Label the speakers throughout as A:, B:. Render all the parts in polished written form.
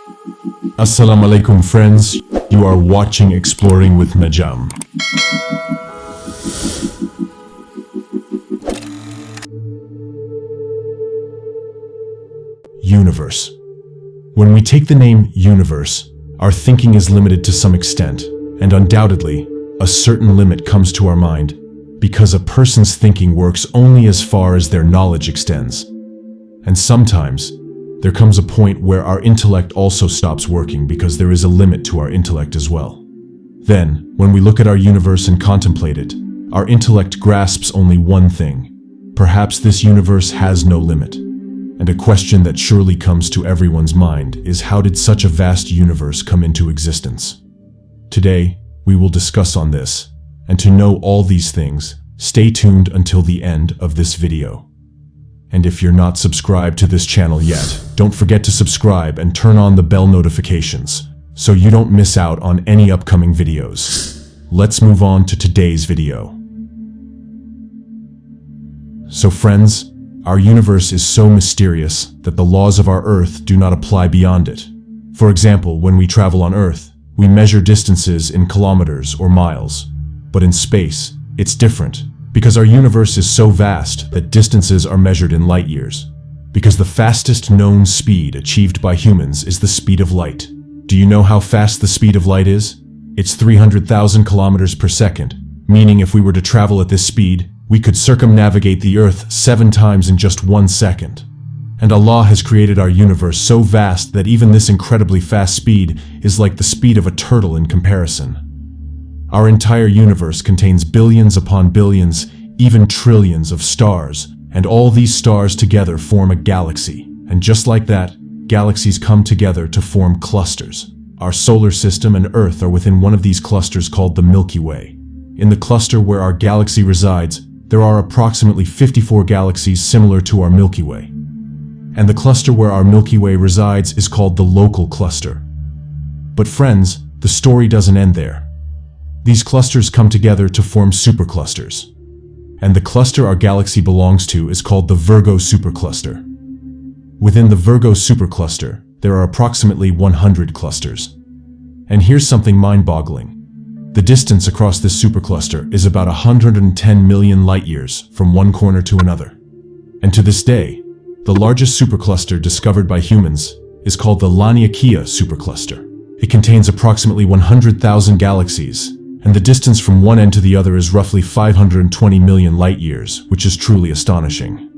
A: Assalamu alaikum friends, you are watching Exploring with Najam. Universe. When we take the name universe, our thinking is limited to some extent, and undoubtedly, a certain limit comes to our mind, because a person's thinking works only as far as their knowledge extends. And sometimes, there comes a point where our intellect also stops working because there is a limit to our intellect as well. Then, when we look at our universe and contemplate it, our intellect grasps only one thing. Perhaps this universe has no limit. And a question that surely comes to everyone's mind is, how did such a vast universe come into existence? Today, we will discuss on this, and to know all these things, stay tuned until the end of this video. And if you're not subscribed to this channel yet, don't forget to subscribe and turn on the bell notifications, so you don't miss out on any upcoming videos. Let's move on to today's video. So friends, our universe is so mysterious that the laws of our Earth do not apply beyond it. For example, when we travel on Earth, we measure distances in kilometers or miles. But in space, it's different, because our universe is so vast that distances are measured in light years. Because the fastest known speed achieved by humans is the speed of light. Do you know how fast the speed of light is? It's 300,000 kilometers per second, meaning if we were to travel at this speed, we could circumnavigate the Earth 7 times in just 1 second. And Allah has created our universe so vast that even this incredibly fast speed is like the speed of a turtle in comparison. Our entire universe contains billions upon billions, even trillions of stars, and all these stars together form a galaxy. And just like that, galaxies come together to form clusters. Our solar system and Earth are within one of these clusters called the Milky Way. In the cluster where our galaxy resides, there are approximately 54 galaxies similar to our Milky Way. And the cluster where our Milky Way resides is called the local cluster. But friends, the story doesn't end there. These clusters come together to form superclusters. And the cluster our galaxy belongs to is called the Virgo supercluster. Within the Virgo supercluster, there are approximately 100 clusters. And here's something mind-boggling. The distance across this supercluster is about 110 million light-years from one corner to another. And to this day, the largest supercluster discovered by humans is called the Laniakea supercluster. It contains approximately 100,000 galaxies, and the distance from one end to the other is roughly 520 million light-years, which is truly astonishing.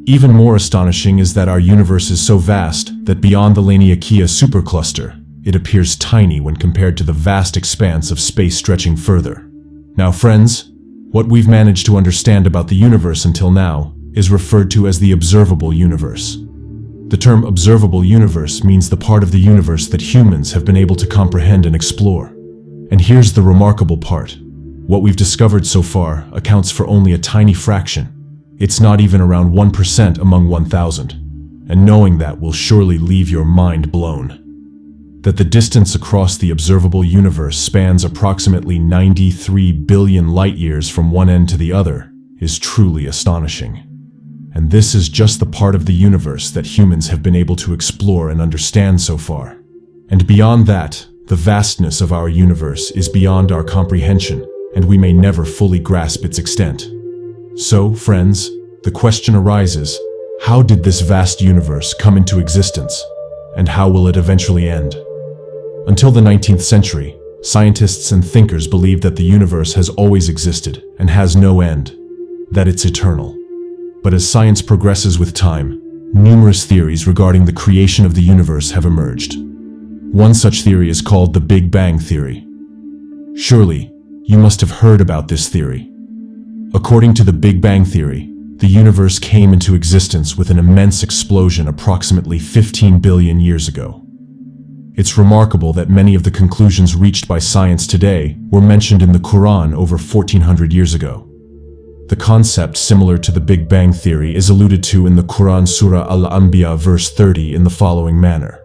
A: Even more astonishing is that our universe is so vast that beyond the Laniakea supercluster, it appears tiny when compared to the vast expanse of space stretching further. Now friends, what we've managed to understand about the universe until now is referred to as the observable universe. The term observable universe means the part of the universe that humans have been able to comprehend and explore. And here's the remarkable part. What we've discovered so far accounts for only a tiny fraction. It's not even around 1% among 1,000. And knowing that will surely leave your mind blown. That the distance across the observable universe spans approximately 93 billion light-years from one end to the other is truly astonishing. And this is just the part of the universe that humans have been able to explore and understand so far. And beyond that, the vastness of our universe is beyond our comprehension, and we may never fully grasp its extent. So, friends, the question arises, how did this vast universe come into existence? And how will it eventually end? Until the 19th century, scientists and thinkers believed that the universe has always existed and has no end, that it's eternal. But as science progresses with time, numerous theories regarding the creation of the universe have emerged. One such theory is called the Big Bang theory. Surely, you must have heard about this theory. According to the Big Bang theory, the universe came into existence with an immense explosion approximately 15 billion years ago. It's remarkable that many of the conclusions reached by science today were mentioned in the Quran over 1400 years ago. The concept similar to the Big Bang theory is alluded to in the Quran Surah Al-Anbiya verse 30 in the following manner.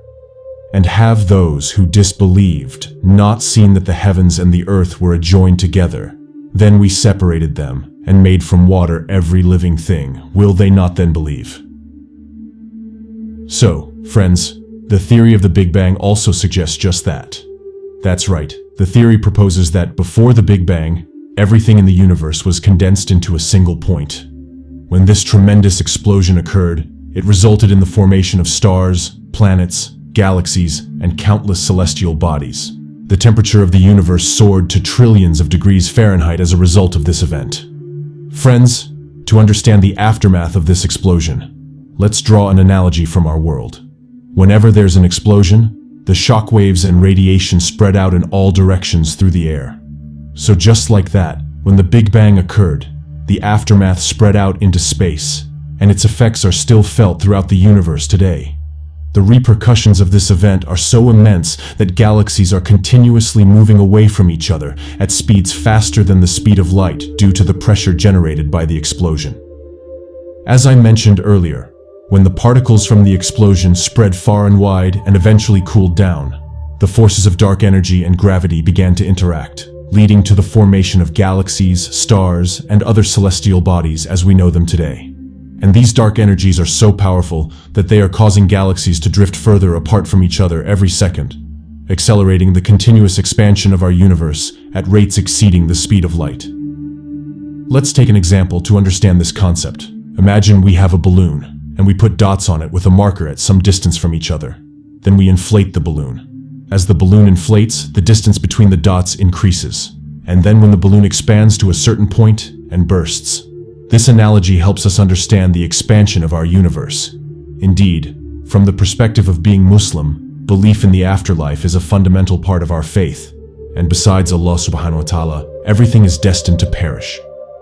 A: And have those who disbelieved not seen that the heavens and the earth were adjoined together? Then we separated them and made from water every living thing. Will they not then believe? So, friends, The theory of the Big Bang also suggests just that. That's right, the theory proposes that before the Big Bang, everything in the universe was condensed into a single point. When this tremendous explosion occurred, it resulted in the formation of stars, planets, galaxies, and countless celestial bodies. The temperature of the universe soared to trillions of degrees Fahrenheit as a result of this event. Friends, to understand the aftermath of this explosion, let's draw an analogy from our world. Whenever there's an explosion, the shock waves and radiation spread out in all directions through the air. So just like that, when the Big Bang occurred, the aftermath spread out into space, and its effects are still felt throughout the universe today. The repercussions of this event are so immense that galaxies are continuously moving away from each other at speeds faster than the speed of light due to the pressure generated by the explosion. As I mentioned earlier, when the particles from the explosion spread far and wide and eventually cooled down, the forces of dark energy and gravity began to interact, leading to the formation of galaxies, stars, and other celestial bodies as we know them today. And these dark energies are so powerful that they are causing galaxies to drift further apart from each other every second, accelerating the continuous expansion of our universe at rates exceeding the speed of light. Let's take an example to understand this concept. Imagine we have a balloon, and we put dots on it with a marker at some distance from each other. Then we inflate the balloon. As the balloon inflates, the distance between the dots increases, and then when the balloon expands to a certain point and bursts. This analogy helps us understand the expansion of our universe. Indeed, from the perspective of being Muslim, belief in the afterlife is a fundamental part of our faith. And besides Allah subhanahu wa ta'ala, everything is destined to perish.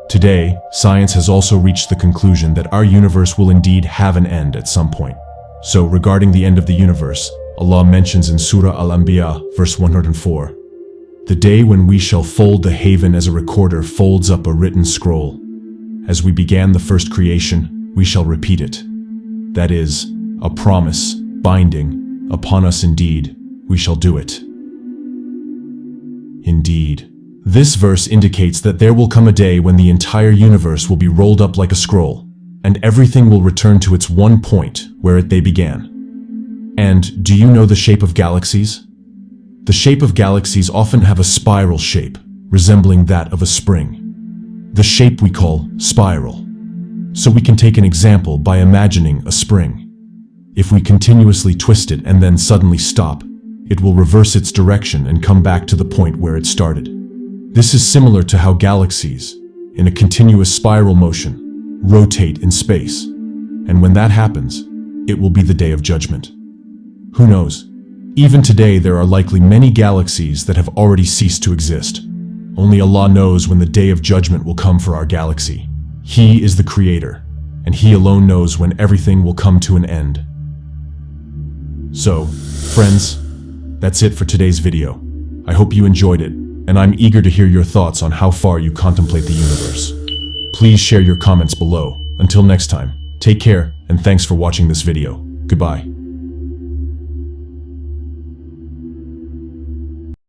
A: Today, science has also reached the conclusion that our universe will indeed have an end at some point. So, regarding the end of the universe, Allah mentions in Surah Al-Anbiya, verse 104, "The day when we shall fold the haven as a recorder folds up a written scroll. As we began the first creation, we shall repeat it." That is, a promise, binding, upon us indeed, we shall do it. Indeed. This verse indicates that there will come a day when the entire universe will be rolled up like a scroll, and everything will return to its one point where they began. And do you know the shape of galaxies? The shape of galaxies often have a spiral shape, resembling that of a spring. The shape we call spiral. So we can take an example by imagining a spring. If we continuously twist it and then suddenly stop, it will reverse its direction and come back to the point where it started. This is similar to how galaxies, in a continuous spiral motion, rotate in space. And when that happens, it will be the day of judgment. Who knows? Even today there are likely many galaxies that have already ceased to exist. Only Allah knows when the day of judgment will come for our galaxy. He is the creator, and He alone knows when everything will come to an end. So, friends, that's it for today's video. I hope you enjoyed it, and I'm eager to hear your thoughts on how far you contemplate the universe. Please share your comments below. Until next time, take care, and thanks for watching this video. Goodbye.